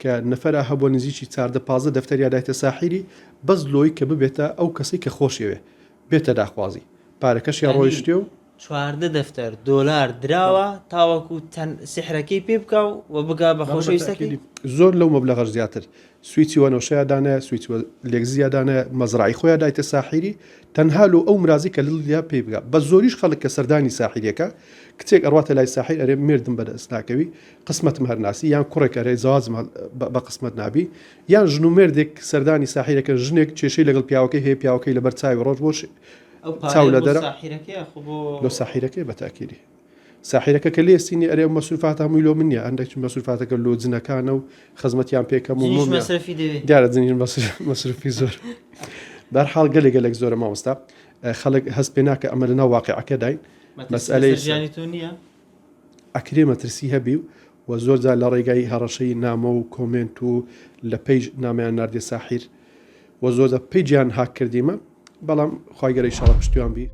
کە نەفەرە هەبوو نزیکی 14 دەفتەر یادایتە ساحیری بەس لۆی کە ببێتە ئەو کەسی کە خۆشیوێ بێتە داخوازی پارەکەشی ڕۆیشتێ و 14 دەفتەر دۆلار دراوە تاوەکو سحرەکەی پێ بکە و بگا بە خۆشەویستەکەی زۆر لەو مەبلەغەش زیاتر سویچی وەنەوشەیەدانە سویچ لێگزیادانە مەزرعی خۆیان دایتە ساحیری تەنها لۆ ئەو مرازی کە لیا پێ بگا بە زۆریش خەڵک کە سەردانی ساحیریەکە کچێک ئەڕاتە لای ساحیر ئەرێ مردم بەدەست ناکەوی قسمەتم هەرناسی یان کوڕێک ئەرێ زازم بە قسمەت نابی یان ژن و مردێک سەردانی ساحیرەکە ژنێک کێشەی لەگەڵ پیاوەکەی هەیە پیاوەکەی لەبەر چاوی ڕۆژ بۆش چاو لە دەرە لۆ ساحیرەکەی بەتاکیری ساحیرەکە کە لێستینی ئەرێ مەسروفات هەمووی لۆ من نیە هەندێک مەسروفاتەکە لۆ جنەکانە و خزمەتیان پێکەم و دیارە جنین مەسروفی زۆر بەرحاڵ گەلێک زۆرە مامۆستا خەڵک هەست پێ ناکە ئەمە لەناو واقعەکە داین مەسئلەی ژیانی تۆ نییە ئەکرێ مەترسی هەبی و زۆر جار لە ڕێگای هەڕەشەی نامە و کۆمنت و لە پێیج نامیان ناردێ ساحیر و زۆر پیجیان هاک کردیمە بەڵام خوای گەرەی شەڕە پشتیوان بی